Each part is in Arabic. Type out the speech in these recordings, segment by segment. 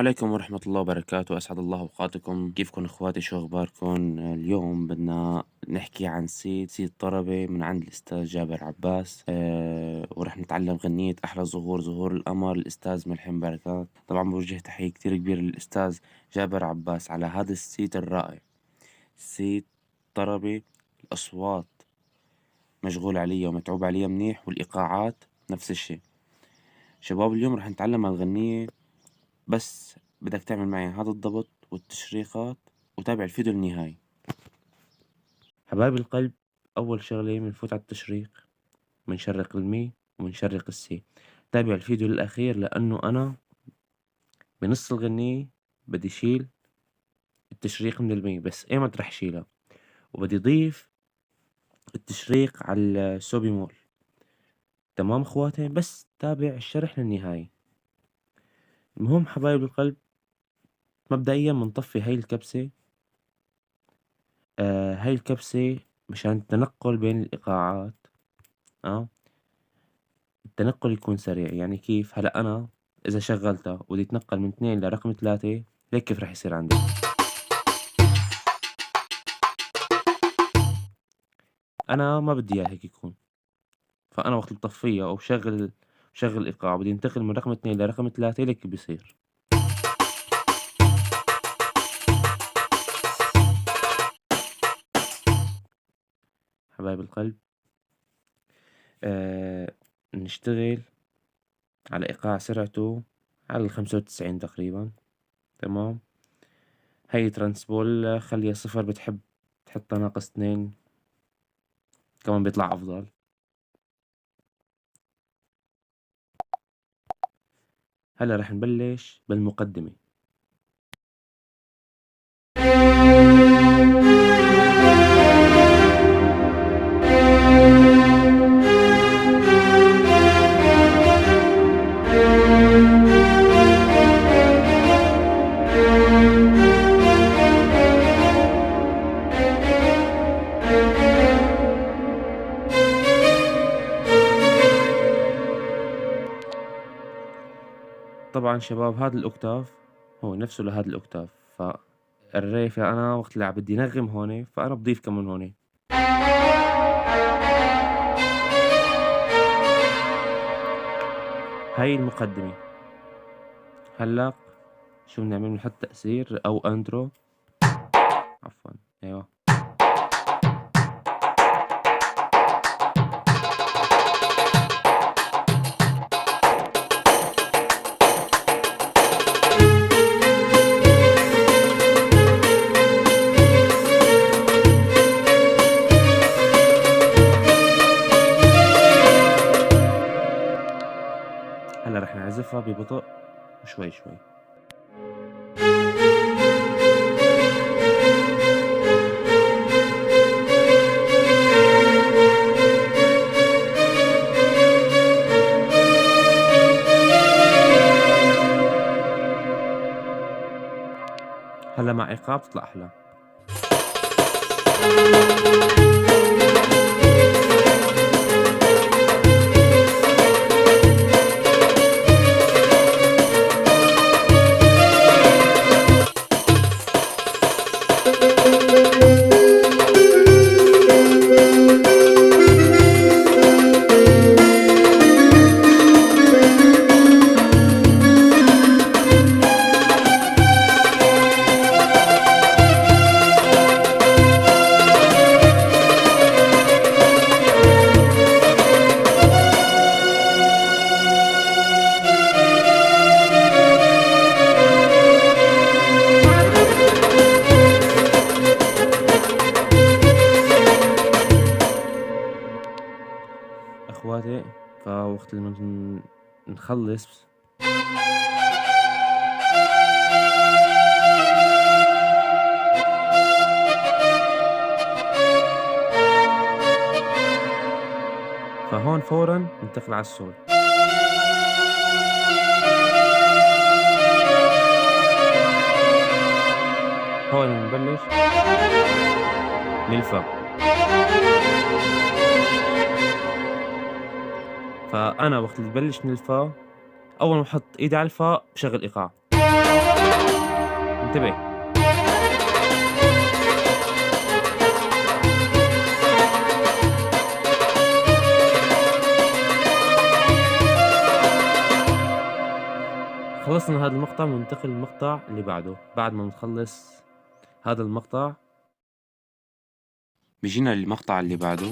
عليكم ورحمة الله وبركاته، أسعد الله أوقاتكم. كيفكم إخواتي؟ شو أخباركم؟ اليوم بدنا نحكي عن سيد طربي من عند الأستاذ جابر عباس. ورح نتعلم غنية أحلى ظهور القمر الأستاذ ملحم بركات. طبعا بوجه تحية كتير كبيرة للأستاذ جابر عباس على هذا السيت الرائع. سيت طربي، الأصوات مشغول عليها ومتعوب عليها منيح، والإيقاعات نفس الشي. شباب اليوم رح نتعلم هالغنية، بس بدك تعمل معي هذا الضبط والتشريقات وتابع الفيديو النهائي. حبايب القلب، أول شغلة بنفوت على التشريق، بنشرق المي وبنشرق السي. تابع الفيديو للأخير لأنه أنا بنص الغنية بدي شيل التشريق من المي، بس إيمت رح شيلها وبدي ضيف التشريق على السو بيمول. تمام اخواتي؟ بس تابع الشرح للنهاية. المهم حبايب القلب، مبدئيا بنطفي هاي الكبسة. هاي الكبسة مشان التنقل بين الإيقاعات. التنقل يكون سريع. يعني كيف؟ هلأ أنا إذا شغلتها وبدي أتنقل من 2 لرقم 3، هيك كيف رح يصير عندي؟ أنا ما بدي إياه هيك يكون. فأنا وقت بطفيها أو بشغل الإيقاع وبدي أنتقل من رقم 2 لرقم 3، هيك بيصير. حبايب القلب، نشتغل على إيقاع سرعته على 95 تقريبا. تمام. هاي ترانسبول خليها 0، بتحب تحطها -2 كمان بيطلع أفضل. هلا رح نبلش بالمقدمة. طبعا شباب، هذا الأوكتاف هو نفسه لهذا الأوكتاف، فالري، فأنا وقت اللي بدي نغم هون فأنا بضيف كمان هون. هاي المقدمة. هلا شو بنعمل؟ بنحط تأثير أو أندرو. عفوا، أيوه. هلا رح نعزفها ببطء شوي شوي. هلا مع إيقاع بتطلع أحلى. اخواتي، فوقت لما نخلص فهون فورا ننتقل على السول. هون بنبلش نلفا. فأنا وقت اللي ببلش من الفا، أول ما أحط إيدي على الفا بشغل إيقاع. انتبه. خلصنا من هذا المقطع بننتقل للمقطع اللي بعده. بعد ما نخلص هذا المقطع بيجينا المقطع اللي بعده.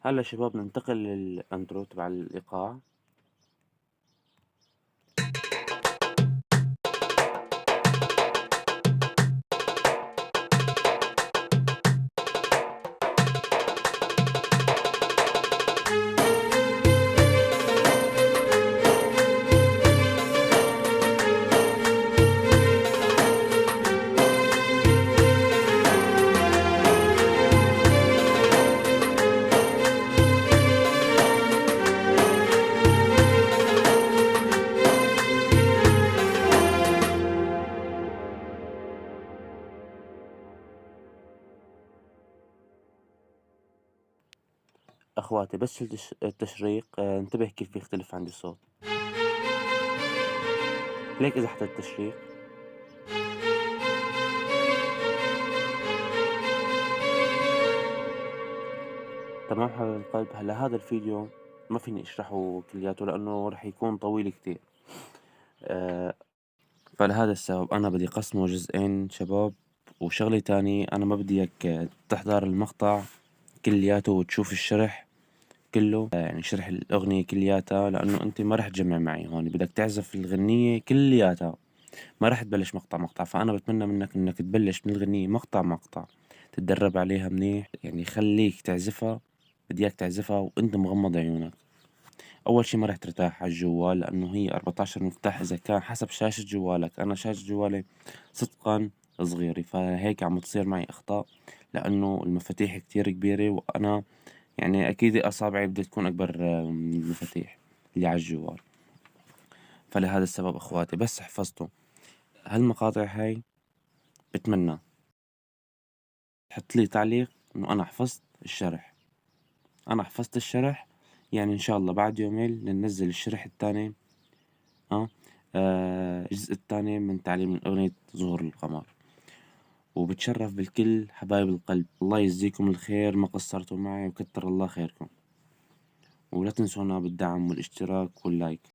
هلا شباب ننتقل للانترو تبع الايقاع. اخواتي بس شلت التشريق، انتبه كيف بيختلف عندي الصوت. ليك اذا حطيت التشريق تمام حبايب القلب. هلا هذا الفيديو ما فيني اشرحه كلياته لانه رح يكون طويل كتير، فلهذا السبب انا بدي قسمه جزئين شباب. وشغلة تاني انا ما بدي اياك تحضر المقطع كلياته وتشوف الشرح كله، يعني شرح الأغنية كلياتها، لأنه أنت ما رح تجمع معي هون. بدك تعزف الغنية كلياتها، ما رح تبلش مقطع مقطع. فأنا بتمنى منك إنك تبلش من الغنية مقطع مقطع، تتدرب عليها منيح، يعني خليك تعزفها. بدي إياك تعزفها وأنت مغمض عيونك. أول شي ما رح ترتاح على الجوال لأنه هي 14 مفتاح إذا كان حسب شاشة جوالك. أنا شاشة جوالي صدقا صغيرة، فهيك عم تصير معي أخطاء لأنه المفاتيح كتير كبيرة، وأنا يعني أكيد أصابعي بدها تكون أكبر من المفاتيح اللي على الجوال. فلهذا السبب أخواتي بس حفظتوا هالمقاطع هاي بتمنى تحط لي تعليق إنه أنا حفظت الشرح. أنا حفظت الشرح، يعني إن شاء الله بعد يومين ننزل الشرح التاني. الجزء التاني من تعليم أغنية ظهور القمر. وبتشرف بالكل حبايب القلب. الله يجزيكم الخير، ما قصرتوا معي وكتر الله خيركم. ولا تنسونا بالدعم والاشتراك واللايك.